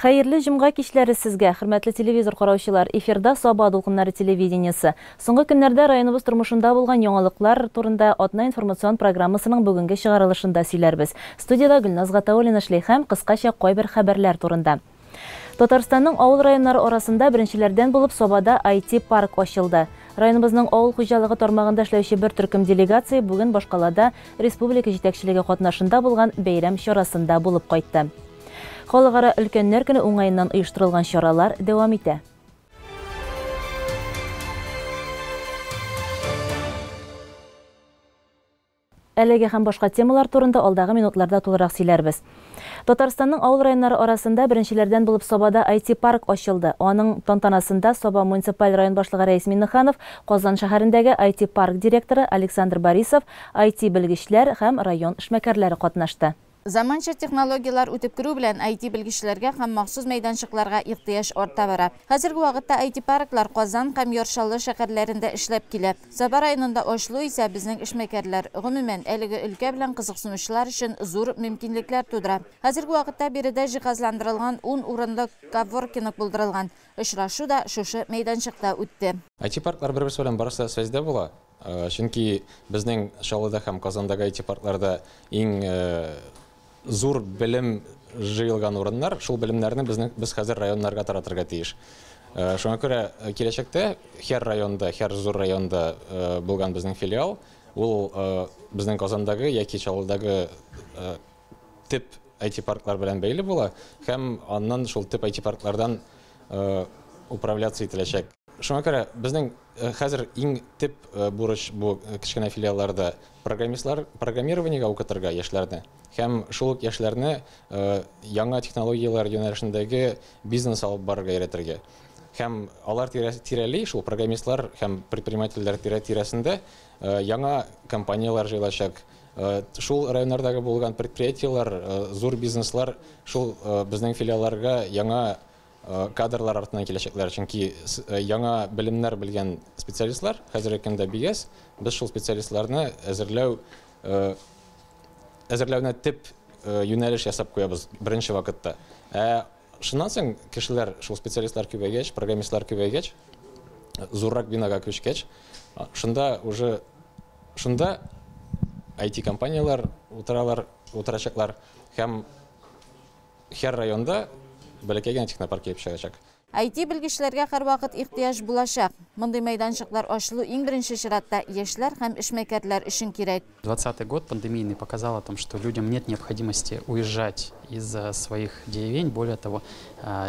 Хәерле җомга кичләре сезгә, хөрмәтле телевизор караучылар. Эфирда Саба дулкыннары телевидениесе. Соңгы көннәрдә районыбыз тормышында булган яңалыклар турында Атна информацион программасының бүгенге чыгарылышында сөйләрбез. Студияда Гөлназ Гатауллина эшли һәм кыскача кайбер хәбәрләр турында. Татарстанның авыл районнары арасында беренчеләрдән булып Сабада IT-парк ачылды. Районыбызның авыл хуҗалыгы тармагында эшләүче бер төркем делегация бүген Башкалада республика җитәкчелеге катнашында булган бәйрәм чарасында булып кайтты. Халыкара өлкәннәр көне уңаеннан оештырылган чаралар дәвам итә. Әлеге һәм башка темалар турында алдагы минутларда тулырак сөйләрбез. Татарстанның авыл районнары арасында беренчеләрдән булып Сабада IT-парк ачылды. Аның тантанасында Саба муниципаль район башлыгы Рәис Миннеханов, Казан шәһәрендәге IT-парк директоры Александр Борисов, IT-белгечләр һәм район эшмәкәрләре катнашты. Заманча технологиялар үтеп керү белән IT-белгечләргә һәм махсус мәйданчыкларга ихтыяҗ арта бара. Хәзерге вакытта IT-парклар Казан һәм Яршаллы шәһәрләрендә эшләп килә. Саба районында ачылу исә безнең эшмәкәрләр гомумән әлеге өлкә белән кызыксынучылар өчен зур мөмкинлекләр тудыра. Хәзерге вакытта биредә җиһазландырылган 10 урынлы коворкинг булдырылган. Очрашу да шушы мәйданчыкта үтте. IT-парклар бер-берсе белән барысы связьдә була. Чөнки безнең Шаллыда һәм Казандагы IT-паркларда иң зур белем җыелган урыннар, шул белемнәрне без хәзер районнарга таратырга тиеш. Шуңа күрә киләчәктә һәр районда, һәр зур районда булган безнең филиал, ул безнең Казандагы яки Шаллыдагы тип IT-парклар белән бәйле була һәм аннан шул тип IT-парклардан управляться ителәчәк. Шуңа күрә безнең хәзер иң тип бурыч бу кичкенә филиалларда программированиегә укытырга яшьләрне һәм шул яшьләрне яңа технологиялар юнәлешендәге бизнес алып барырга өйрәтергә. Һәм алар тирәли шул программистлар һәм предпринимательләр тирәсендә яңа компаниялар җыелачак. Шул районнардагы булган предприятиелар, зур бизнеслар шул безнең филиалларга яңа кадрлар артынан киләчәкләр, чөнки яңа белемнәр белгән специалистлар хәзерге көндә бигәс, без шул специалистларны әзерләүне тип юнәлеш ясап куябыз беренче вакытта. Шуннан соң кешеләр, шул специалистлар күбәйгәч, программистлар күбәйгәч, зуррак бинага күчкәч, шунда IT-компаниялар утырачаклар һәм һәр районда бәләкәй технопарк килеп чыгачак. IT-белгечләргә һәрвакыт ихтыяҗ булачак. Мондый мәйданчыклар ачылу иң беренче чиратта яшьләр һәм эшмәкәрләр өчен кирәк. 2020 год пандемийный показал о том, что людям нет необходимости уезжать из своих деревень, более того,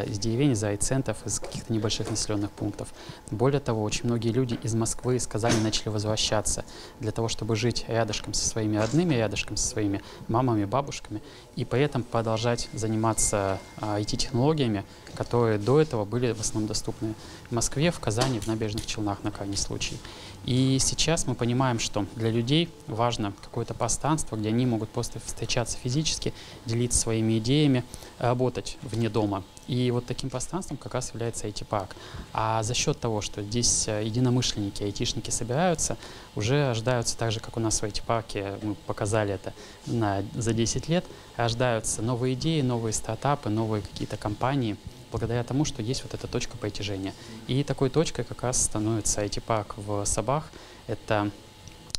из деревень, из райцентров, из каких-то небольших населенных пунктов. Более того, очень многие люди из Москвы, из Казани начали возвращаться для того, чтобы жить рядышком со своими родными, рядышком со своими мамами, бабушками, и при этом продолжать заниматься IT-технологиями, которые до этого были в основном доступны в Москве, в Казани, в Набережных Челнах на крайний случай. И сейчас мы понимаем, что для людей важно какое-то пространство, где они могут просто встречаться физически, делиться своими идеями, работать вне дома. И вот таким пространством как раз является IT-парк. А за счет того, что здесь единомышленники, айтишники собираются, уже рождаются так же, как у нас в IT-парке, мы показали это за 10 лет, рождаются новые идеи, новые стартапы, новые какие-то компании, благодаря тому, что есть вот эта точка притяжения. И такой точкой как раз становится IT-парк в Сабах. Это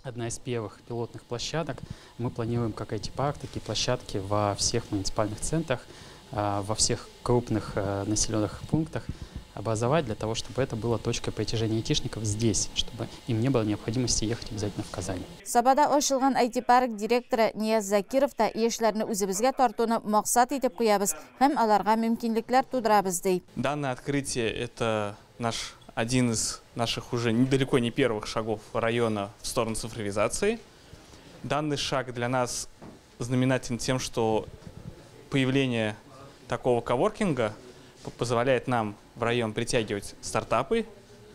одна из первых пилотных площадок. Мы планируем как IT-парк такие площадки во всех муниципальных центрах, во всех крупных населенных пунктах образовать для того, чтобы это была точка притяжения айтишников здесь, чтобы им не было необходимости ехать обязательно в Казань. Сабада ачылган IT-парк директоры Нияз Закиров та яшьләрне үзебезгә тартуны максат итеп куябыз һәм аларга мөмкинлекләр тудырабыз ди. Данное открытие – это один из наших уже далеко не первых шагов района в сторону цифровизации. Данный шаг для нас знаменателен тем, что появление такого коворкинга позволяет нам в район притягивать стартапы,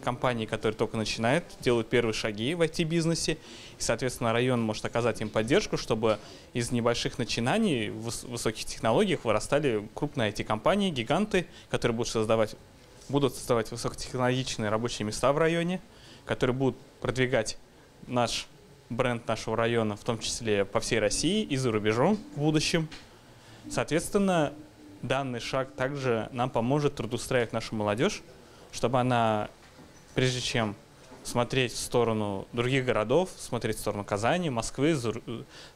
компании, которые только начинают, делают первые шаги в IT-бизнесе. И, соответственно, район может оказать им поддержку, чтобы из небольших начинаний в высоких технологиях вырастали крупные IT-компании, гиганты, которые будут создавать высокотехнологичные рабочие места в районе, которые будут продвигать наш бренд нашего района, в том числе по всей России и за рубежом в будущем. Соответственно, данный шаг также нам поможет трудоустраивать нашу молодежь, чтобы она, прежде чем смотреть в сторону других городов, смотреть в сторону Казани, Москвы,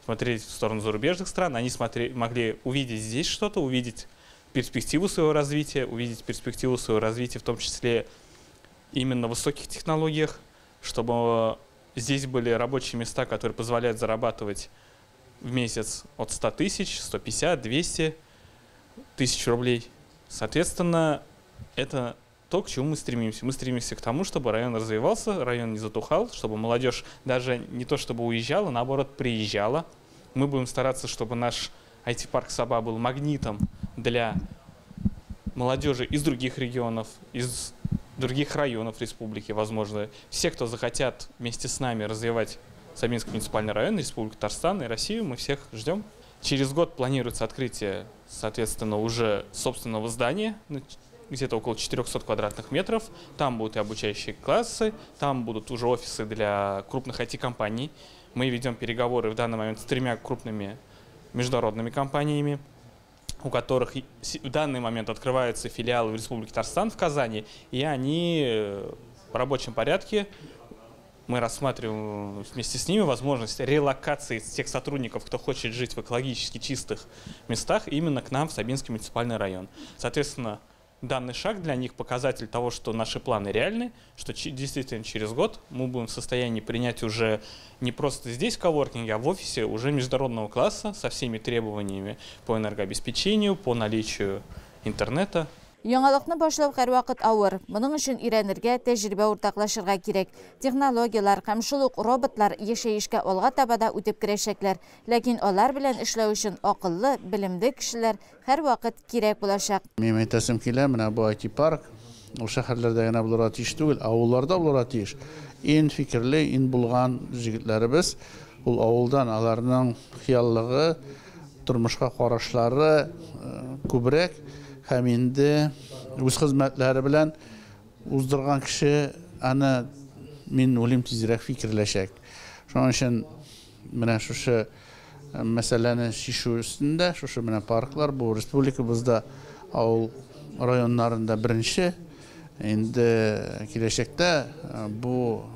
смотреть в сторону зарубежных стран, они могли увидеть здесь что-то, увидеть перспективу своего развития, в том числе именно в высоких технологиях, чтобы здесь были рабочие места, которые позволяют зарабатывать в месяц от 100 тысяч, 150, 200 тысяч рублей. Соответственно, это то, к чему мы стремимся. Мы стремимся к тому, чтобы район развивался, район не затухал, чтобы молодежь даже не то чтобы уезжала, наоборот, приезжала. Мы будем стараться, чтобы наш IT-парк Саба был магнитом для молодежи из других регионов, из других районов республики, возможно. Все, кто захотят вместе с нами развивать Сабинский муниципальный район, Республику Татарстан и Россию, мы всех ждем. Через год планируется открытие, соответственно, уже собственного здания, где-то около 400 квадратных метров. Там будут и обучающие классы, там будут уже офисы для крупных IT-компаний. Мы ведем переговоры в данный момент с 3 крупными международными компаниями, у которых в данный момент открываются филиалы в Республике Татарстан в Казани, и они в рабочем порядке. Мы рассматриваем вместе с ними возможность релокации тех сотрудников, кто хочет жить в экологически чистых местах, именно к нам в Сабинский муниципальный район. Соответственно, данный шаг для них показатель того, что наши планы реальны, что действительно через год мы будем в состоянии принять уже не просто здесь в коворкинге, а в офисе уже международного класса со всеми требованиями по энергообеспечению, по наличию интернета. Яңалыкны башлау һәр вакыт авыр. Моның өчен өйрәнергә, тәҗрибә уртаклашырга кирәк. Технологиялар һәм шул ук роботлар яшәешкә алга таба да үтеп керәчәкләр. Ләкин алар белән эшләү өчен акыллы, белемле кешеләр һәр вакыт кирәк булачак. Мин әйтәсем килә, менә бу IT-парк ул шәһәрләрдә генә булырга тиеш түгел, авылларда булырга тиеш. Ин фикерле, ин булган җегетләребез ул авылдан аларның хыяллыгы, тормышка карашлары күбрәк һәм инде үз хезмәтләре белән уздырган кеше аны мин уйлыйм тизрәк фикерләшәк. Шуның өчен менә шушы мәсьәләне шишу өстендә, шушы менә парклар бу республикабызда авыл районнарында беренче, инде киләчәктә бу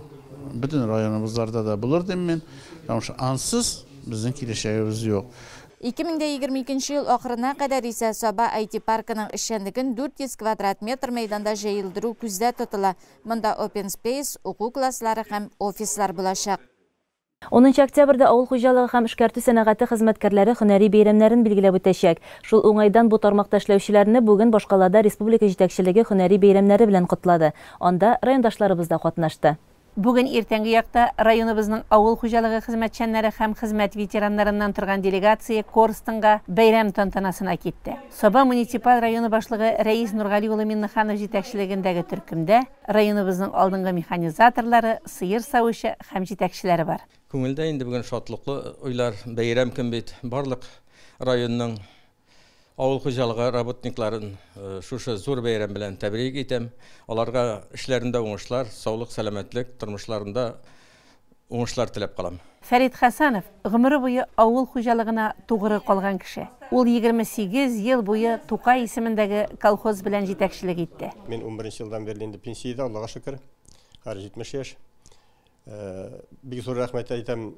бөтен районыбызларда да булыр дим мин. Ансыз безнең киләчәгебез юк. 2022 ел ахырына кадәр исә Саба IT-паркының эшчәнлеген 400 квадрат метр мәйданда җыелдыру күздә тотыла. Монда open space, уку класслары һәм офислар булачак. 10 октябрьдә авыл хуҗалыгы һәм эшкәртү сәнәгате хезмәткәрләре һөнәри бәйрәмнәрен билгеләп үтәчәк. Шул уңайдан бу тармакта эшләүчеләрне бүген башкалада республика җитәкчелеге һөнәри бәйрәмнәре белән котлады. Анда райондашларыбыз да катнашты. Бүген иртәнге якта районыбызның авыл хуҗалыгы хезмәтчәннәре һәм хезмәт ветераннарыннан торган делегация Корстынга бәйрәм тантанасына китте. Саба муниципаль районы башлыгы Рәис Нургали улы Миннеханов җитәкчелегендәге төркемдә районыбызның алдынгы механизаторлары, сыер савучы һәм җитәкчеләре бар. Күңелдә инде бүген шатлыклы уйлар, бәйрәм көн бит. Барлык районның авыл хуҗалыгы работникларын шушы зур бәйрәм белән тәбрик итәм. Аларга эшләрендә уңышлар, саулык, сәламәтлек, тормышларында уңышлар теләп калам. Фәрит Хәсәнов гомере буе авыл хуҗалыгына тугры калган кеше. Ул 28 ел буе Тукай исемендәге колхоз белән җитәкчелек итте. Мин 11 елдан бeri инде пенсиядә, Аллага шөкер. Һәр 70 яшь. Бик зур рәхмәт әйтәм.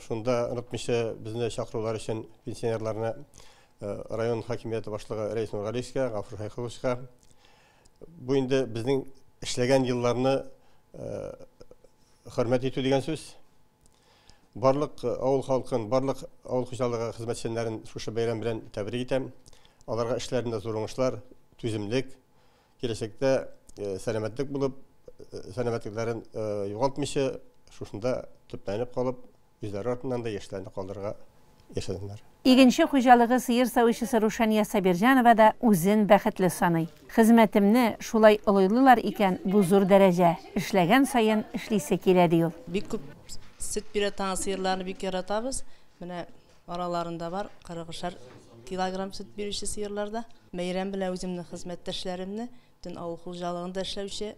Шунда онытмыйча безне чакырулар өчен пенсионерларны район хакимияте башлыгы Рәис Нургалиевскә, Гафур Хайховичка. Бу инде безнең эшләгән елларны хөрмәт итү дигән сүз. Барлык авыл халкын, барлык авыл хуҗалыгы хезмәтчәннәрен шушы бәйрәм белән тәбрик итәм. Аларга эшләрендә зур уңышлар, түземлек, киләчәктә сәламәтлек булып, сәламәтлекләрен югалтмыйча шушында төпләнеп калып, үзләре артыннан да яшьләрне калдырырга яшәсеннәр. Игенче хуҗалыгы сыер савучысы Рушания Сабирҗанова да үзен бәхетле саный. Хезмәтемне шулай олылылар икән, бу зур дәрәҗә. Эшләгән саен эшлисе килә ди ул. Бик күп сөт бирә торган сыерларны бик яратабыз. Менә араларында бар 40 килограмм сөт бирүче сыерларда. Бәйрәм белән үземнең хезмәттәшләремне, бүтән авыл хуҗалыгында эшләүче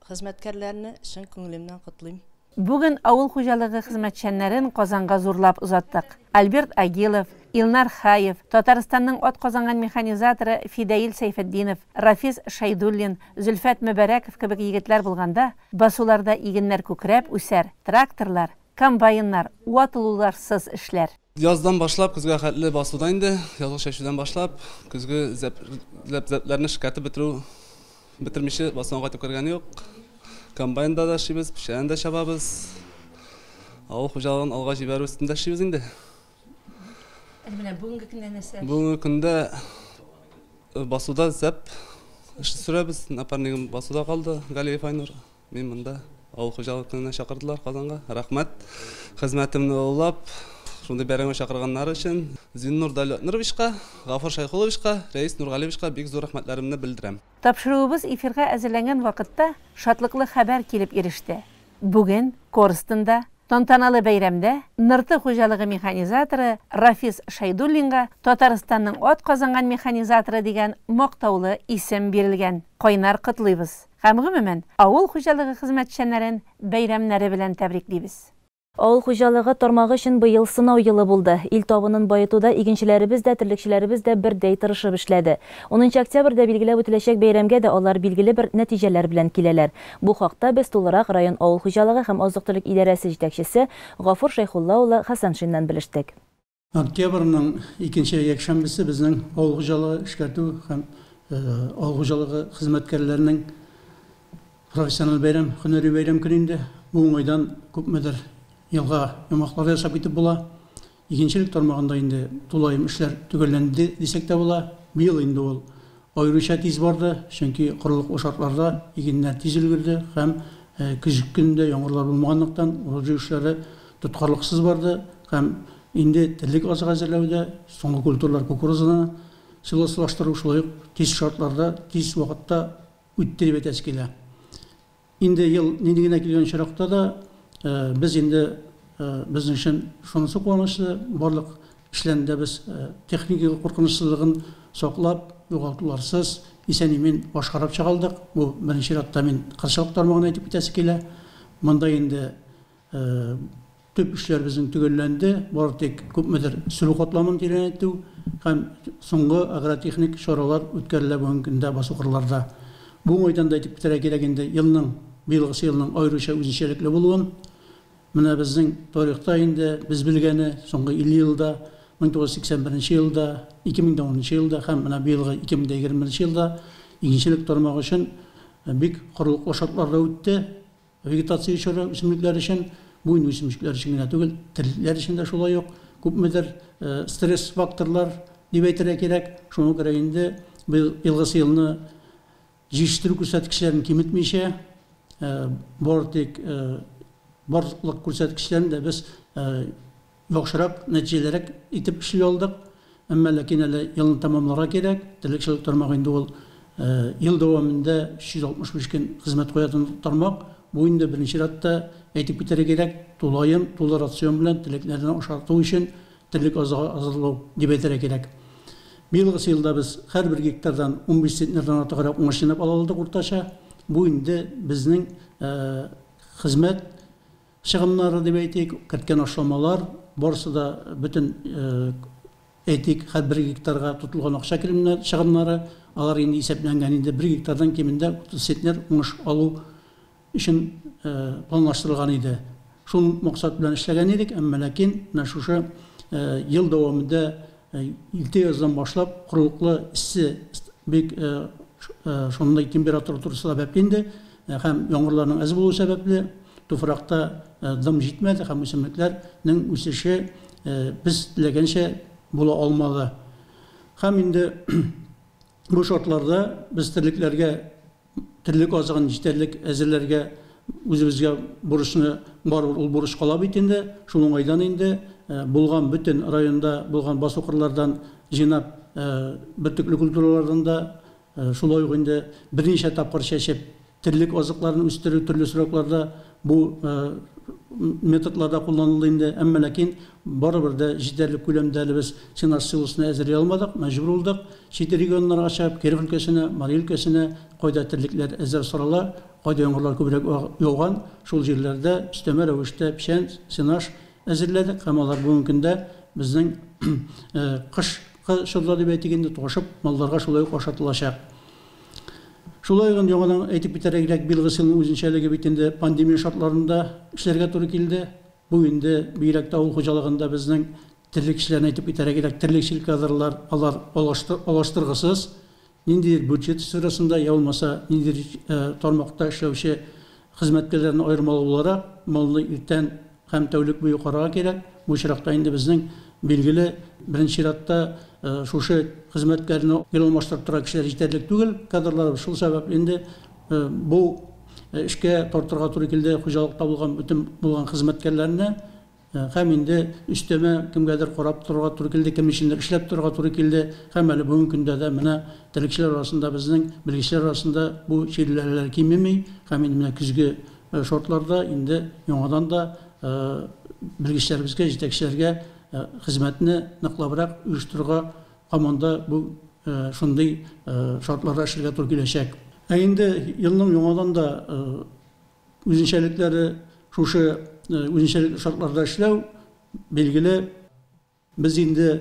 хезмәткәрләрне чын күңелемнән котлыйм. Бүген авыл хуҗалыгы хезмәтчәннәрен Казанга зурлап узаттык. Альберт Агилов, Илнар Хаев, Татарстанның от казанган механизаторы Фидаил Сейфетдинов, Рафиз Шайдуллин, Зөлфәт Мөбәрәков кебек егетләр булганда, басуларда игеннәр күкрәп үсәр, тракторлар, комбайннар, ватылуларсыз эшләр. Яздан башлап, көзгә хәтле басуда инде, язгы чәчүдән башлап, көзгә зәпләрне шикәртеп бетермичә басуга кайтып кергән юк. Комбайнда да эшлибез, пешән дә чабабыз. Авыл хуҗалыгын алга җибәрү өстендә эшлибез инде. Менә бүгенге көндә нәрсә? Бүгенге көндә басуда зәп эш сөрәбез. Напарнигым басуда калды, Галиев Айнур. Мин монда авыл хуҗалыгына чакырдылар Казанга. Рәхмәт. Хезмәтемне уллап, шундай бәрәңгә чакырганнар өчен Зиннур Нуровичка, Гафур Шайхуловичка, Рәис Нургалиевичка бик зур рәхмәтләремне белдерәм. Тапшыруыбыз эфирга әзерләнгән вакытта шатлыклы хәбәр килеп иреште. Бүген Корстында тантаналы бәйрәмдә Нырты хуҗалыгы механизаторы Рафиз Шайдуллинга Татарстанның от казанган механизаторы дигән мактаулы исем бирелгән. Кайнар котлыйбыз. Һәм гомумән авыл хуҗалыгы хезмәтчәннәрен бәйрәмнәре белән тәбриклибез. Авыл хуҗалыгы тармагы өчен быел сынау елы булды. Ил табынын байытуда игенчеләребез дә, терлекчеләребез дә бердәй тырышып эшләде. 10 октябрьдә билгеләп үтеләчәк бәйрәмгә дә алар билгеле бер нәтиҗәләр белән киләләр. Бу хакта без тулырак район авыл хуҗалыгы һәм азык-төлек идарәсе җитәкчесе Гафур Шайхулла улы Хәсәншиннән белештек. Октябрьнең 2нче якшәмбесе безнең авыл хуҗалыгы эшкәртү һәм авыл хуҗалыгы хезмәткәрләренең профессиональ бәйрәм, һөнәри бәйрәм көне. Бу уңайдан күпмедер елга ямаклар ясап итеп була. Игенчелек тармагында инде тулайым эшләр төгәлләнде дисәк тә була. Быел инде ул аеруча тиз барды, чөнки корылык шартларда игеннәр тиз өлгерде һәм көзге көндә яңгырлар булмаганлыктан ул эшләре тоткарлыксыз барды һәм инде терлек азык әзерләүдә соңгы культуралар кукурузаны сылаштыру шулай тиз шартларда, тиз вакытта үтте дип әйтәсе килә. Инде ел нидегенә килгән чиракта да biz инде безнең өчен шунысы куанычлы, барлык эшләрендә без техник куркынычсызлыгын саклап, югалтуларсыз исән-имин башкарып чыгалдык. Бу беренче ратта мин кыршылык тармагына әйтеп китәсе килә. Монда инде төп эшләр безнең төгәлләнде. Бары тик күпмедер сөрү катламын тирәнәйтү һәм соңгы агротехник чаралар үткәрелә бүгенге көндә басукырларда. Бу уңайдан да әйтеп китәргә кирәк инде быелгы елның аеруча үзенчәлекле булуын. Менә безнең тарихта инде без белгәне соңгы 50 елда, 1981 елда, 2010 елда һәм менә быелгы 2020 елда игенчелек тармагы өчен бик корылыклы шартларда үтте. Вегетация чоры үсемлекләр өчен, бу үсемлекләр өчен генә түгел, терлекләр өчен дә шулай ук күпмедер стресс факторлар дип әйтергә кирәк. Шуңа күрә инде быелгы елны җитештерү күрсәткечләрен киметмичә, барлык күрсәткечләрен дә без яхшырак, нәтиҗәлерәк итеп эшли алдык. Әмма ләкин әле елны тәмамларга кирәк. Терлекчелек тармагы инде ул ел дәвамында 365 көн хезмәт куятын тармак. Бу инде беренче ратта әйтеп китәргә кирәк, тулайым, тулы рацион белән терлекләрне ашарту өчен терлек азырлау дип әйтергә кирәк. Быелгы елда без һәрбер гектардан 15 центнердан артыграк уңыш җыйнап ала алдык уртача. Бу инде безнең хезмәт чыгымнары дип әйтик, керткән ашламалар, барысы да бөтен әйтик, һәрбер гектарга тотылган акча чыгымнары, алар инде исәпләнгән инде 1 гектардан кимендә 30 центнер уңыш алу өчен планлаштырылган иде. Шул максат белән эшләгән идек, әмма ләкин менә шушы ел дәвамында илтә яздан башлап корылыклы иссе бик шундай температура турысы сәбәпле инде һәм яңгырларның аз булуы сәбәпле туфракта дым җитмәде һәм үсемлекләрнең үсеше без теләгәнчә була алмады. Һәм инде бу шартларда без терлек азыгын җитәрлек әзерләргә үзебезгә бурычны барыбер ул бурыч кала бит инде. Шул уңайдан инде булган бөтен районда булган басукырлардан җыйнап бөтөкле культуралардан да шулай ук инде берничә тапкыр чәчеп терлек азыкларын үстерү төрле срокларда бу методларда кулланылды инде. Әмма ләкин барыбер дә җитәрлек күләмдә без синаж силосына әзерләй алмадык, мәҗбүр булдык. Чит регионнарга чыгып, Киров өлкәсенә, Мари өлкәсенә, кайда терлекләр әзер сорала, кайда яңгырлар күбрәк яуган, шул җирләрдә өстәмә рәвештә печән, синаж әзерләдек һәм алар бүгенге көндә безнең кыш чорда дип әйтгәндә тошып, малларга шулай ук ашатылачак. Шулай гына яңадан әйтеп бетерәгрәк билгесенең үзенчәлеге бит инде пандемия шартларында эшләргә туры килде. Бу инде бигрәк тә авыл хуҗалыгында безнең терлекчеләрне әйтеп бетерәгрәк терлекчел кадрлар алар алыштыргысыз, ниндидер бюджет сферасында яулмаса ниндидер тармакта эшләүче хезмәткәрләрне аермалы буларак, малны иртән һәм тәүлек буе карарга кирәк. Бу чиракта инде безнең билгеле беренче чиратта шушы хезмәткәрне алмаштырып торган кешеләр җитәрлек түгел, кадрлар шул сәбәп инде бу эшкә тартырга туры килде хуҗалыкта булган бөтен булган хезмәткәрләрне һәм инде үстәмә кемгәдер карап торырга туры килде, кем өчендер эшләп торырга туры килде. Һәм әле бүгенге көндә дә менә терлекчеләр арасында безнең белгечләр арасында бу чирләрләр кимеми, һәм инде менә көзге шартларда инде яңадан да белгечләребезгә, җитәкчеләргә хезмәтне ныклабрак оештырырга команда бу шундый шартларда эшләргә туры киләчәк. Инде елның яңадан да үзенчәлекләре шушы үзенчәлекле шартларда эшләү билгеле. Без инде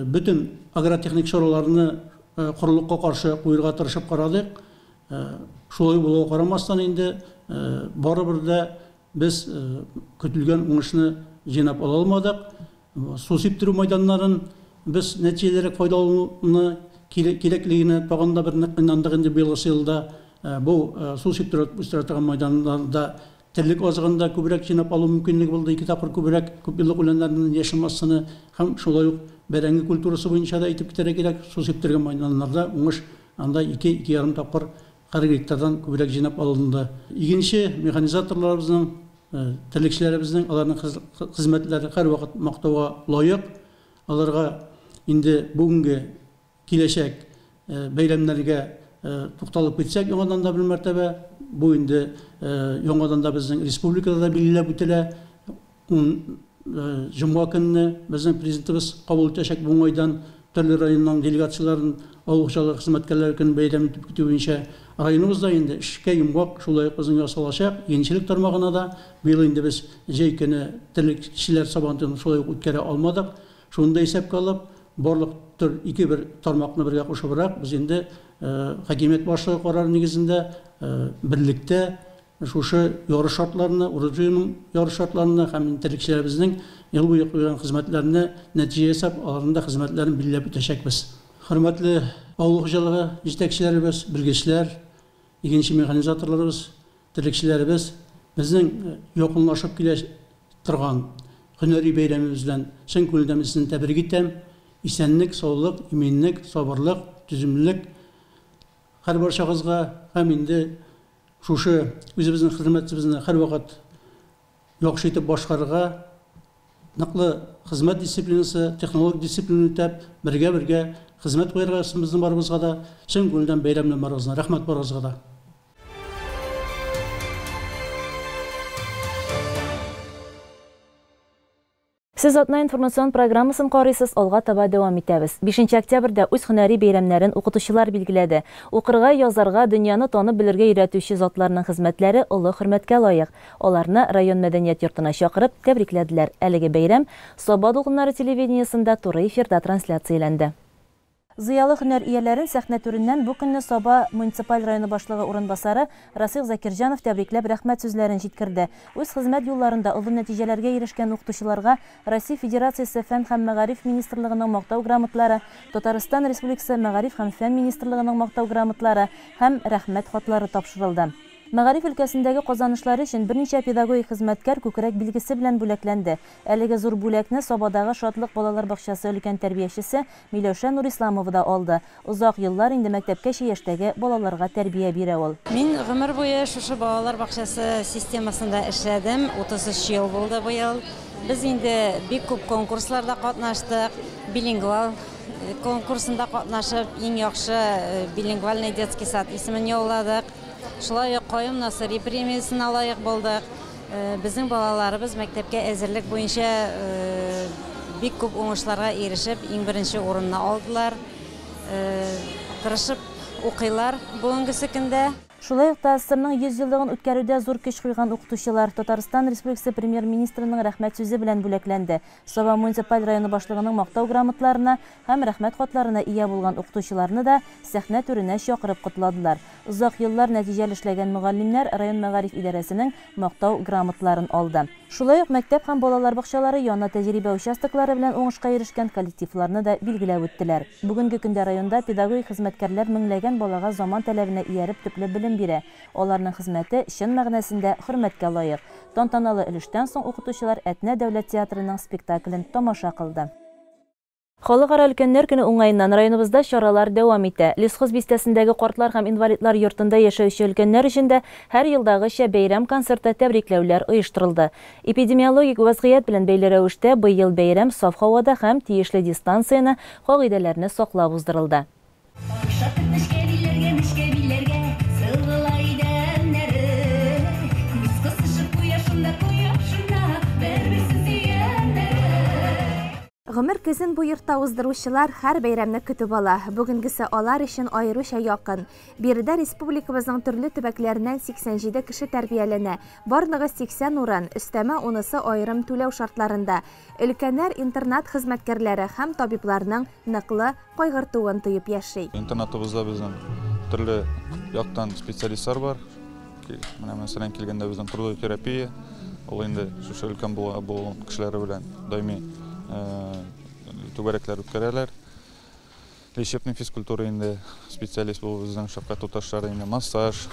бөтен агротехник чараларны корылыкка каршы куярга тырышып карадык. Шулай булуга карамастан инде барыбер дә без көтелгән уңышны җыйнап ала алмадык. Су сиптерү майданнарын без нәтиҗәләргә файдалану кирәклегенә тагында бер инандык инде быелгы елда бу су сиптерү майданнарында терлек азыгында күбрәк җыйнап алу мөмкинлеге булды. 2 тапкыр күбрәк күп еллык үләннәрнең яшен массаны һәм шулай ук бәрәңге культурасы буенча да әйтеп китәргә кирәк. Су сиптергән майданнарда уңыш анда 2-2,5 тапкыр 40 гектардан күбрәк җыйнап алынды. Икенче механизаторларыбызның, терлекчеләребезнең аларның хезмәтләре һәр вакыт мактауга лаек. Аларга инде бүгенге киләчәк бәйрәмнәргә тукталып китсәк, яңадан да бер мәртәбә бу инде яңадан да безнең республикада да билгеләп үтелә. Җомга көнне безнең президентыбыз кабул итәчәк бу майдан төрле районнан делегацияләрен авыл хуҗалыгы хезмәткәрләре көнен бәйрәм итеп китү буенча районыбызда инде эшкә йомгак шулай ук безнең ясалачак. Игенчелек тармагына да быел инде без җәй көне терлекчеләр сабантын шулай ук үткәрә алмадык. Шунда исәпкә алып, барлык төр 2-1 тармакны бергә кушыбрак без инде хакимият башлыгы карары нигезендә берлектә шушы ярыш шартларына, урыжының ярыш шартларына һәм терлекчеләребезнең ел буе куйган хезмәтләрне нәтиҗә ясап, аларында хезмәтләрен билгеләп үтәчәкбез. Хөрмәтле авыл хуҗалыгы җитәкчеләребез, белгечләр, икенче механизаторларыбыз, терлекчеләребез безнең якынлашып килә торган һөнәри бәйрәмебез белән чын күңелдән сезне тәбрик итәм. Исәнлек, саулык, иминлек, сабырлык, түземлек һәр барчагызга һәм инде шушы үзебезнең хезмәтебезне һәр вакыт яхшы итеп башкарырга, ныклы хезмәт дисциплинасы, технологик дисциплина үтәп, бергә хезмәт куярга безнең барыбызга да чын күңелдән бәйрәмне барыгызга, рәхмәт барыгызга да. Сез атна информацион программасын карыйсыз, алга таба дәвам итәбез. 5 октябрьдә үз һөнәри бәйрәмнәрен укытучылар билгеләде. Укырга, язарга, дөньяны танып белергә өйрәтүче затларның хезмәтләре олы хөрмәткә лаек. Аларны район мәдәният йортына чакырып тәбрикләделәр. Әлеге бәйрәм Саба дулкыннары телевидениесында туры эфирда трансляцияләнде. Зыялы һөнәр ияләрен сәхнә түреннән бу көнне Саба муниципаль районы башлыгы урынбасары Расих Закирҗанов тәбрикләп рәхмәт сүзләрен җиткерде. Үз хезмәт юлларында олы нәтиҗәләргә ирешкән укытучыларга Россия Федерациясе фән һәм мәгариф министрлыгының мактау грамотлары, Татарстан Республикасы мәгариф һәм фән министрлыгының мактау грамотлары һәм рәхмәт хатлары тапшырылды. Мәгариф өлкәсендәге казанышлары өчен берничә педагогик хезмәткәр күкрәк билгесе белән бүләкләнде. Әлеге зур бүләкне Сабадагы Шатлык балалар бакчасы өлкән тәрбиячесе Миләүшә Нурисламова да алды. Узак еллар инде мәктәпкәчә яшьтәге балаларга тәрбия бирә ул. Мин гомер буе шушы балалар бакчасы системасында эшләдем. 33 ел булды быел. Без инде бик күп конкурсларда катнаштык. Билингвал конкурсында катнашып, иң яхшы билингвальный детский сад исемен яуладык. Шулай ук Кайым Насыри премиясына лаек булдык. Безнең балаларыбыз мәктәпкә әзерлек буенча бик күп уңышларга ирешеп, иң беренче урынны алдылар. Тырышып укыйлар бүгенге көндә. Шулай ук ТАССРның 100 еллыгын үткәрүдә зур көч куйган укытучылар Татарстан Республикасы премьер-министрының рәхмәт сүзе белән бүләкләнде. Саба муниципаль районы башлыгының мактау грамоталарына һәм рәхмәт хатларына ия булган укытучыларны да сәхнә түренә чакырып кутладылар. Узак еллар нәтиҗәле эшләгән мөгаллимнәр район мәгариф идарәсенең мактау грамоталарын алды. Шулай ук мәктәп һәм балалар бакчалары яна тәҗрибә участоклары белән уңышка ирешкән коллективларны да билгеләп үттеләр. Бүгенге көндә районда педагогик хезмәткәрләр меңләгән балага заман таләбенә ияреп төпле белем бирә. Аларның хезмәте чын мәгънәсендә хөрмәткә лаек. Тантаналы өлештән соң укытучылар Әтнә дәүләт театрының спектаклен тамаша кылды. Халыкара өлкәннәр көне уңаеннан районыбызда чаралар дәвам итә. Лесхоз бистәсендәге картлар һәм инвалидлар йортында яшәүче өлкәннәр өчен дә һәр елдагыча бәйрәм концерты тәбрикләүләр оештырылды. Эпидемиологик вазгыять белән бәйле рәвештә быел бәйрәм саф һавада һәм тиешле дистанцияны, кагыйдәләрне саклап уздырылды. Гомер көзен бу йортта уздыручылар һәр бәйрәмне көтеп ала. Бүгенгесе алар өчен аеруча якын. Биредә республикабызның төрле төбәкләреннән 87 кеше тәрбияләнә. Барлыгы 80 урын, өстәмә 10-сы аерым түләү шартларында. Өлкәннәр интернат хезмәткәрләре һәм табибларның ныклы кайгыртуын тоеп яши. Интернатыбызда безнең төрле яктан специалистлар бар. Менә мәсәлән килгәндә безнең трудовая терапия, ул инде шушы өлкән булган кешеләр белән даими түгәрәкләр үткәрәләр. Лечебный физкультура инде специалист булып безнең шәфкать туташлары инде массаж,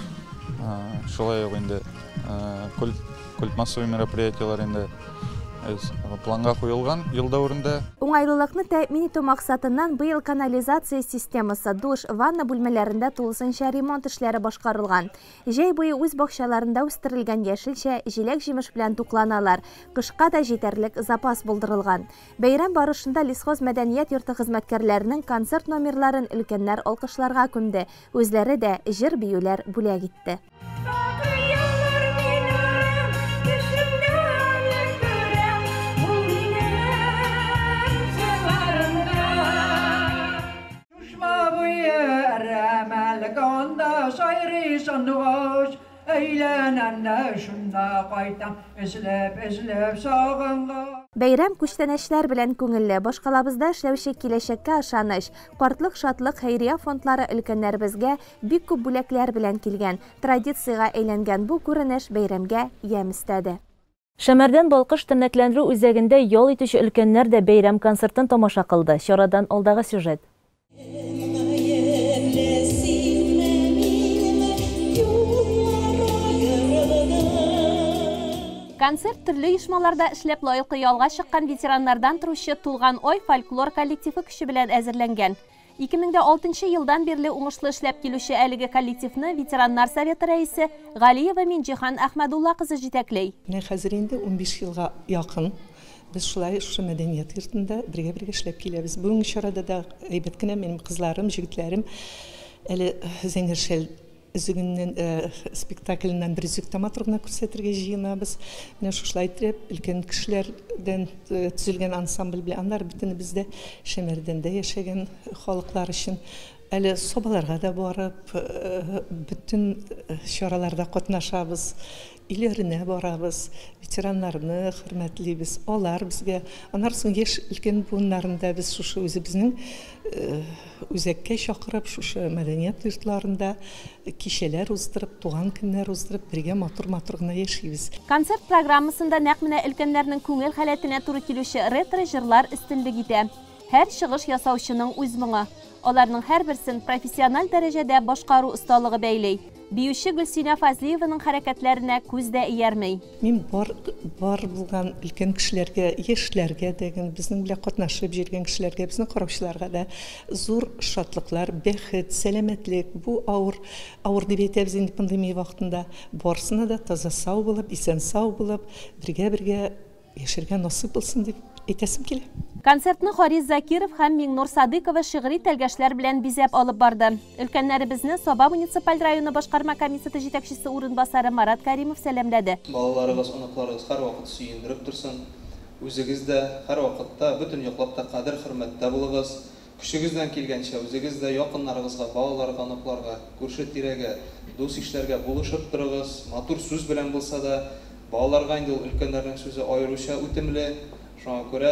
шулай ук инде культ массовый мероприятиялар инде планга куелган ел дәврендә. Уңайлылыкны тәэмин итү максатыннан быел канализация системасы, душ, ванна бүлмәләрендә тулысынча ремонт эшләре башкарылган. Җәй буе үз бакчаларында үстерелгән яшелчә, җиләк-җимеш белән тукланалар. Кышка да җитәрлек запас булдырылган. Бәйрәм барышында Лесхоз мәдәният йорты хезмәткәрләренең концерт номерларын өлкәннәр алкышларга күмде. Үзләре дә җыр-биюләр бүләк итте. Бәйрәм күчтәнәчләр белән күңелле, башкалабызда эшләүче киләчәккә ышаныч, картлык, шатлык хәйрия фондлары өлкәннәребезгә бик күп бүләкләр белән килгән. Традициягә әйләнгән бу күренеш бәйрәмгә ямь өстәде. Шәмәрдән балкыш тернәкләндерү үзәгендә ял итүче өлкәннәр дә бәйрәм концертын тамаша кылды. Чарадан алдагы сюжет. Концерт төрле оешмаларда эшләп лаеклы ялга чыккан ветераннардан торучы Тулган ой фольклор коллективы көче белән әзерләнгән. 2006 елдан бирле уңышлы эшләп килүче әлеге коллективны ветераннар советы рәисе Галиева Минҗихан Әхмәдулла кызы җитәкләй. Хәзер инде 15 елга якын без шулай шушы мәдәният йортында бергә эшләп киләбез. Бүгенге чарада да әйбәт кенә минем кызларым, җегетләрем әле Зәңгәршәл үзегеннән спектакльнән бер үзек таматрыгына күрсәтергә җыенабыз. Менә шулай итеп өлкән кешеләрдән төзелгән ансамбль белән аннар бөтен бездә Шәмәрдәндә яшәгән халыклар өчен әле собаларга да барып бөтен чараларда катнашабыз. Иләренә барабыз, ветераннарны хөрмәтлибез. Алар безгә аннан яшь өлкән буыннарында без шушы үзебезнең үзәккә чакырып шушы мәдәният йортларында кичәләр уздырып, туган көннәр уздырып, бергә матур-матур гына яшибез. Концерт программасында нәкъ менә өлкәннәрнең күңел халәтенә туры килүче ретро җырлар өстенлек итә. Һәр чыгыш ясаучының үз моңы. Аларның һәрберсен профессиональ дәрәҗәдә башкару осталыгы бәйләй. Биюче Гөлсинә Фазлиеваның хәрәкәтләренә күз дә иярмый. Мин бар булган өлкән кешеләргә, яшьләргә дәген, безнең белән катнашып җиргән кешеләргә, безнең караучыларга да зур шатлыклар, бәхет, сәламәтлек, бу авыр дип әйтәбез инде пандемия вакытында. Барсына да таза сау булып, исән сау булып, бергә яшәргә насыйп булсын дип әйтәсем килә. Концертны Харис Закиров һәм Миңнур Садыкова шигъри тәлгәшләр белән бизәп алып барды. Өлкәннәребезне Саба муниципаль районы башкарма комиссиясе җитәкчесе урынбасары Марат Кәримов сәламләде. Балаларыгыз, анакларыгыз һәр вакыт сөендереп торсын. Үзегез дә һәр вакытта бөтен яклап та кадер хөрмәттә булыгыз. күшігізден келгенше, өзіңізді якыннарыгызга, балаларга, анакларга, күрше тирәгә, дус ишләргә булышып торыгыз. Матур сүз белән булса да, балаларга инде өлкәннәрнең сүзе аеруча үтемле. Шуңа күрә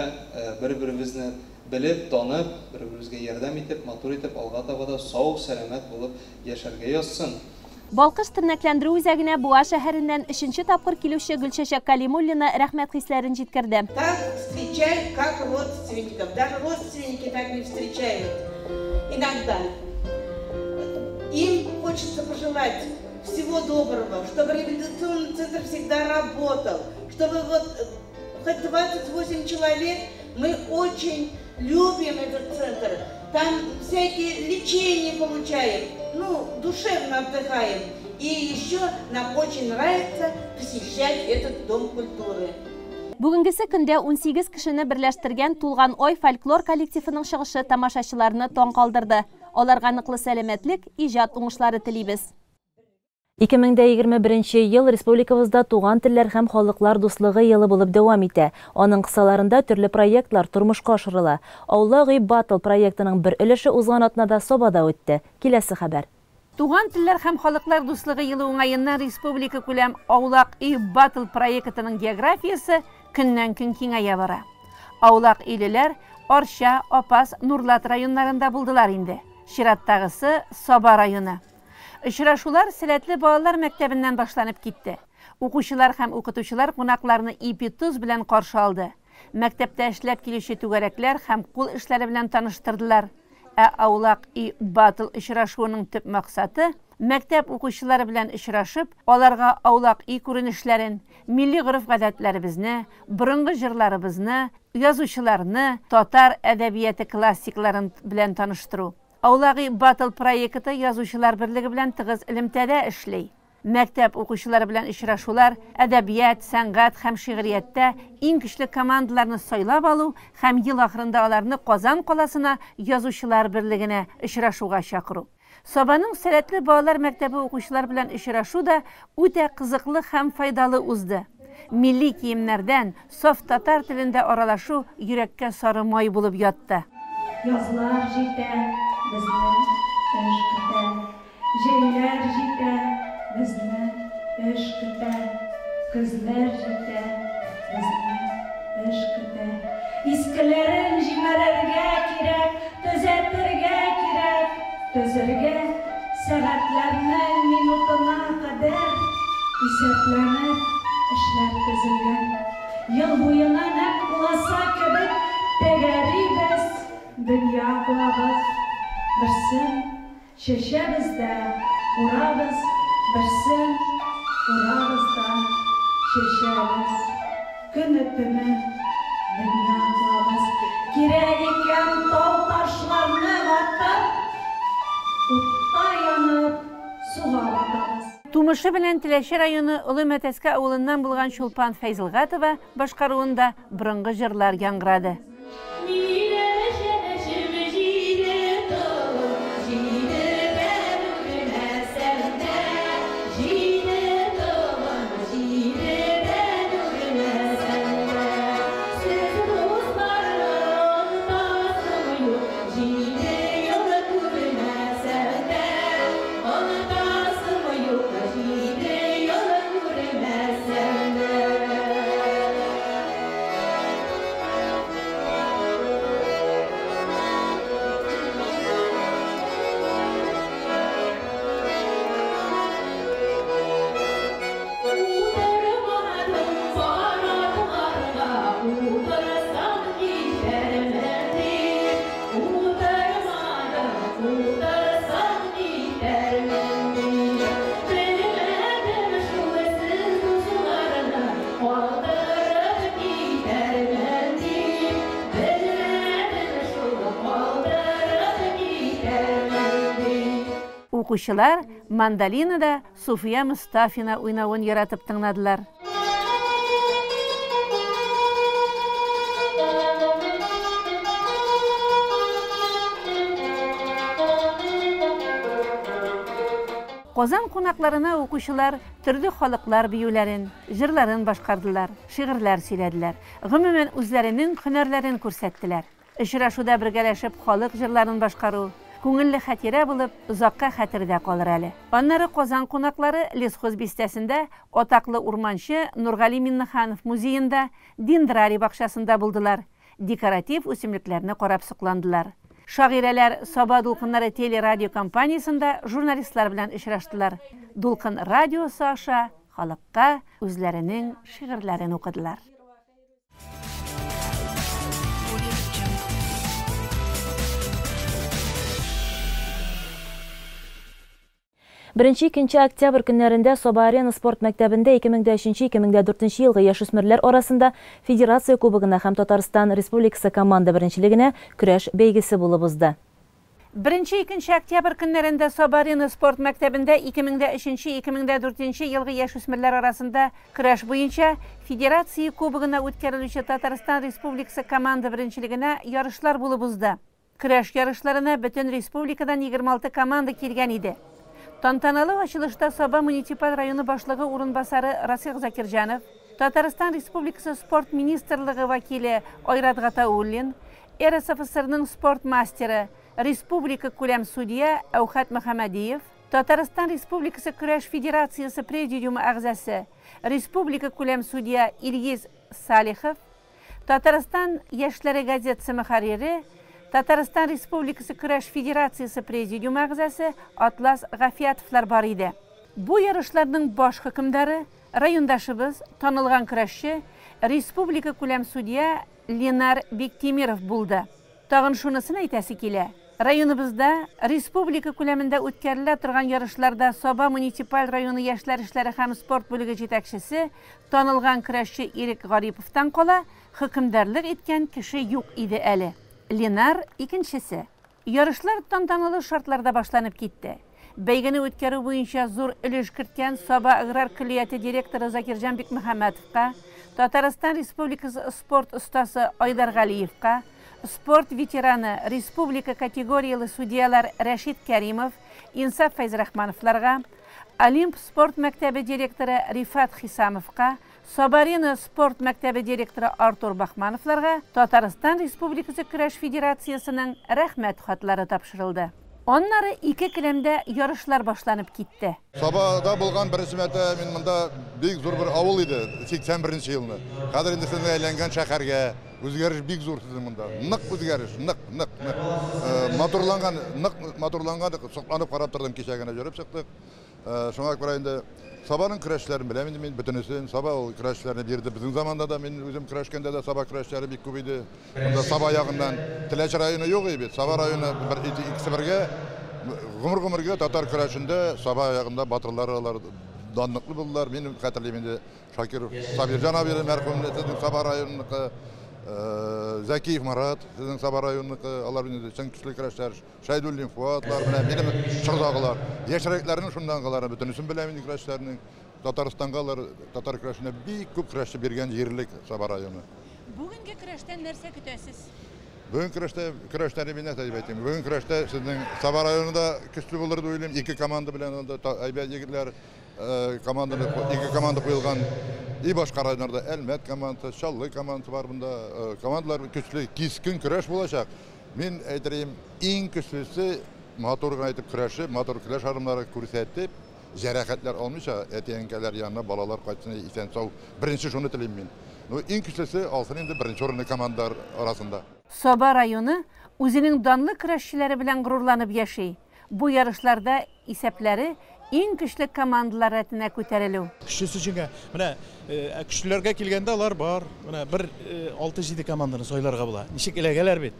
бер-беребезне белеп, танып, бер-беребезгә ярдәм итеп, матур итеп, алга таба да сау, сәламәт булып яшәргә язсын. Балкыш тернәкләндерү үзәгенә Буа шәһәреннән 3-нче тапкыр килүче Гөлчәчәк Калимуллина рәхмәт хисләрен җиткерде. Так встречают, как родственников. Даже родственники так не встречают. Иногда. Им хочется пожелать всего доброго, чтобы реабилитационный центр всегда работал, чтобы хоть 28 человек, мы очень любим этот центр. Там всякие лечения получаем, душевно отдыхаем. И еще нам очень нравится посещать этот дом культуры. Бүгенгесе көндә 18 кешене берләштергән Тулган ой фольклор коллективының чыгышы тамашачыларны таң калдырды. Аларга ныклы сәламәтлек, иҗат уңышлары телибез. 2021 ел республикабызда туган телләр һәм халыклар дуслыгы елы булып дәвам итә. Аның кысаларында төрле проектлар тормышка ашырыла. Аулак үй батл проектының бер өлеше узган атнада Собада үтте. Киләсе хәбәр. Туган телләр һәм халыклар дуслыгы елы уңаеннан республика күләм Аулак үй батл проектының географиясы көннән-көн киңәя бара. Аулак өйлеләр Арча, Апас, Нурлат районнарында булдылар инде. Чираттагысы Саба районы. Очрашулар Сәләтле балалар мәктәбеннән башланып китте. Укучылар һәм укытучылар кунакларны ипи туз белән каршы алды. Мәктәптә эшләп килүче түгәрәкләр һәм кул эшләре белән таныштырдылар. Аулак үй батл очрашуының төп максаты мәктәп укучылары белән очрашып, аларга аулак үй күренешләрен, милли гореф-гадәтләребезне, борынгы җырларыбызны, язучыларны, татар әдәбияты классикларын белән таныштыру. Аулак үй батл проекты язучылар берлеге белән тыгыз элемтәдә эшли. Мәктәп укучылары белән очрашулар әдәбият, сәнгать һәм шигърияттә иң көчле командаларны сайлап алу һәм ел ахырында аларны Казан каласына язучылар берлегенә очрашуга чакыру. Сабаның Сәләтле балалар мәктәбе укучылар белән очрашу да үтә кызыклы һәм файдалы узды. Милли киемнәрдән саф татар телендә аралашу йөрәккә сары май булып ятты. Язлар җитә, безне эш көтә. Җәйләр җитә, безне эш көтә. Көзләр җитә, безне эш көтә. Искеләрен җимерергә кирәк, төзәтергә кирәк. Төзергә сәгатьләрнең минутына кадәр исәпләнеп эшләр төзелгән. Ел буена нәкъ буласа кебек тәгәрибез. Дөнья куабыз, берсен чәчәбез дә, урабыз, берсен урабыз да, чәчәбез. Көне-төне дөнья куабыз, кирәк икән тау-ташларны ватып, утта янып, суга батабыз. Тумышы белән Теләче районы Олы Мәтәскә авылыннан булган Чулпан Фәйзелгатова башкаруында борынгы җырлар яңгырады. Укучылар мандолинада Суфия Мустафина уйнавын яратып тыңладылар. Казан кунакларына укучылар төрле халыклар биюләрен, җырларын башкардылар, шигырьләр сөйләделәр. Гомумән үзләренең һөнәрләрен күрсәттеләр. Очрашуда бергәләшеп халык җырларын башкару күңелле хәтирә булып, озакка хәтердә калыр әле. Аннары Казан кунаклары Лесхоз бистәсендә, атаклы урманчы Нургали Миннеханов музеенда, Диндрari бакчасында булдылар. Декоратив үсемлекләрне карап сокландылар. Шагыйрәләр Саба Дулкыннары телерадио компаниясында журналистлар белән очраштылар. Дулкын радиосы аша халыкка үзләренең шигырьләрен укыдылар. Беренче-2 октябрь көннәрендә Саба-Арена спорт мәктәбендә 2003-2004 елгы яшүсмерләр арасында Федерация кубогына һәм Татарстан Республикасы команда беренчелегенә көрәш бәйгесе булып узды. 1-2 октябрь көннәрендә Саба-Арена спорт мәктәбендә 2003-2004 елгы яшүсмерләр арасында көрәш буенча Федерация кубогына үткәрелүче Татарстан Республикасы команда беренчелегенә ярышлар булып узды. Көрәш ярышларына бөтен республикадан 26 команда килгән иде. Тантаналы ачылышта Саба муниципаль районы башлыгы урынбасары Расих Закирҗанов, Татарстан Республикасы спорт министрлыгы вәкиле Айрат Гатауллин, РСФСРның спорт мастеры, республика күләм судья Әүхәт Мөхәммәдиев, Татарстан Республикасы көрәш федерациясы президиумы әгъзасы, республика күләм судья Ильгиз Салихов, Татарстан яшьләре газетасы мөхәррире, Татарстан Республикасы көрәш федерациясы президиумы әгъзасы Атлас Гафиятовлар бар иде. Бу ярышларның баш хөкемдары райондашыбыз, танылган көрәшче, республика күләм судья Ленар Бектемиров булды. Тагын шунысын әйтәсе килә. Районыбызда республика күләмендә үткәрелә торган ярышларда Саба муниципаль районы яшьләр эшләре һәм спорт бүлеге җитәкчесе, танылган көрәшче Ирек Гариповтан кала хөкемдарлык иткән кеше юк иде әле. Ленар икенчесе. Ярышлар тантаналы шартларда башланып китте. Бәйгене үткәрү буенча зур өлеш керткән Саба аграр көллияте директоры Закирҗан Бикмөхәммәтовка, Татарстан Республикасы спорт остасы Айдар Галиевка, спорт ветераны республика категориялы судьялар Рәшид Кәримов, Инсаф Фәйзрахмановларга, Олимп спорт мәктәбе директоры Рифат Хисамовка, Саба-Арена спорт мәктәбе директоры Артур Бахмановларга Татарстан Республикасы көрәш федерациясының рәхмәт хатлары тапшырылды. Аннары 2 келәмдә ярышлар башланып китте. Сабада булган беренче мәртәбә мин монда бик зур бер авыл иде, 81 елны. Хәзер инде сезне әйләнгән шәһәргә үзгәреш бик зур сезнең монда. Нык үзгәреш, нык. Моторланган, сокланып карап тордым кичә генә йөреп чыктык. Шуңа күрә инде Сабаның көрәшләрен беләм инде мин бөтенесен. Саба ул көрәшләрне бирде. Безнең заманда да мин үзем көрәшкәндә дә Саба көрәшләре бик күп иде. Монда Саба ягыннан Теләч районы юк иде. Саба районы 1-2-1-гә гомер-гомергә татар көрәшендә Саба ягында батырлар алар данлыклы булдылар. Мин хәтерлим инде Шакиров Сабирҗан абый мәрхүмнең Саба районыныкы Закиев Марат, сезнең Саба районыныкы, алар инде чын көчле көрәшләр, Шайдуллин Фуатлар белән минем чырдагылар. Яшьрәкләрнең шундан галары бөтенесен беләм инде көрәшләрнең. Татарстанга алар татар көрәшенә бик күп көрәшче биргән җирлек Саба районы. Бүгенге көрәштән нәрсә көтәсез? Бүгенге көрәштәне мин әйтеп әйтим. Бүгенге көрәштә сезнең Саба районында көчле булыр дип уйлыйм. 2 команда белән анда әйбәт егетләр команда 2 команда куелган. И башка районнарда Әлмәт командасы, Шаллы командасы бар бunda. Командалар көчле, кискен көрәш булачак. Мин әйтәм, иң көчлесе моторга әйтеп көрәше, мотор көрәш арымнары күрсәтеп, җәрәхәтләр алмыйча, әтиәнкәләр янына балалар кайтсын исән сау. Беренче шуны телим мин. Иң көчлесе алсын инде беренче урынны командалар арасында. Саба районы үзенең данлы көрәшчеләре белән горурланып яши. Бу ярышларда исәпләре иң көчле командалар рәтенә күтәрелү. Көчлесе өчен менә көчлеләргә килгәндә алар бар. Менә 6-7 команданы сойларга була. Ничек эләгәләр бит?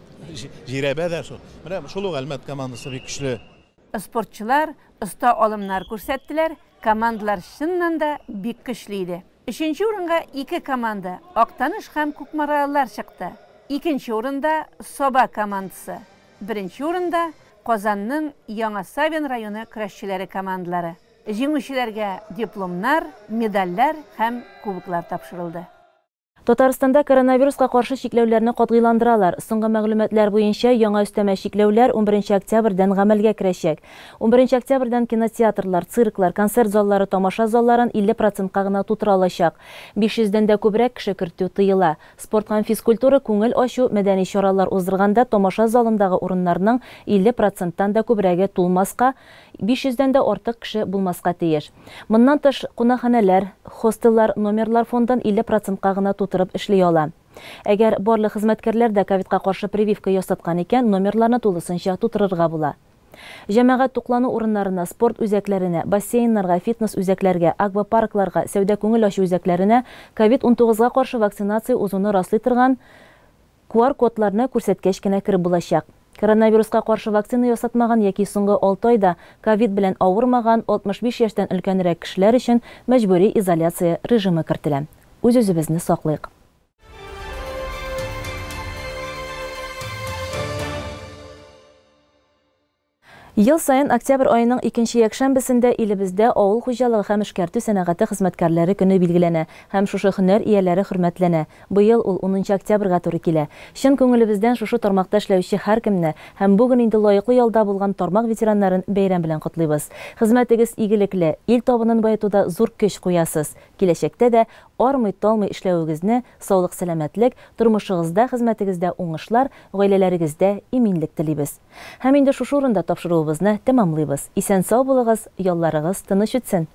Җирәбә дә шул. Менә шул Әлмәт командасы бик көчле. Спортчылар оста алымнар күрсәттеләр. Командалар чыннан да бик көчле иде. 3нче урынга 2 команда Актаныш һәм Кукмаралар чыкты. 2нче урында Саба командасы. 1нче урында Казанның Яңа Савин районы көрәшчеләре командалары. Җиңүчеләргә дипломнар, медальләр һәм кубоклар тапшырылды. Татарстанда коронавируска каршы чикләүләрне катгыйландыралар. Соңгы мәгълүматлар буенча яңа өстәмә чикләүләр 11 октябрьдән гамәлгә керәчәк. 11 октябрьдән кинотеатрлар, цирклар, концерт заллары, тамаша залларын 50%-ка гына тутыра алачак. 500-дән дә күбрәк кеше кертү тыела. Спорт һәм физкультура, күңел ачу, мәдәни чаралар уздырганда тамаша залындагы урыннарның 50%-тан да күбрәге тулмаска, 500-дән дә артык кеше булмаска тиеш. Моннан тыш, кунакханәләр, хостеллар, номерлар фондан 50%-ка гына тутырып эшли ала. Әгәр барлык хезмәткәрләр дә ковидка каршы прививка ясаткан икән, номерларны тулысынча тутырырга була. Җәмәгать туклану урыннарына, спорт үзәкләренә, бассейннарга, фитнес үзәкләргә, аквапаркларга, сәүдә күңел ачу үзәкләренә COVID-19-га каршы вакцинация узуны раслый торган QR-кодларны күрсәткәч кенә кире булачак. Коронавируска каршы вакцина ясатмаган яки соңгы 6 айда ковид белән авырмаган 65 яшьтән өлкәнрәк кешеләр өчен мәҗбүри изоляция режимы кертелә. Үз-үзебезне саклыйк. Ел сайын октябрь айының 2-нче якшәмбесендә илебездә авыл хуҗалыгы һәм эшкәртү сәнәгате хезмәткәрләре көне билгеләнә һәм шушы һөнәр ияләре хөрмәтләнә. Быел ул 10 октябрьгә туры килә. Чын күңелебездән шушы тармакта эшләүче һәркемне һәм бүген инде лаеклы ялда булган тармак ветераннарын бәйрәм белән котлыйбыз. Хезмәтегез игелекле, ил табынын баетуда зур көч куясыз. Киләчәктә дә армый-талмый эшләвегезне, саулык, сәламәтлек, тормышыгызда, хезмәтегездә уңышлар, гаиләләрегездә иминлек телибез. Һәм инде шушы урында тапшыруыбызны тәмамлыйбыз. Исән-сау булыгыз, ялларыгыз тыныч үтсен.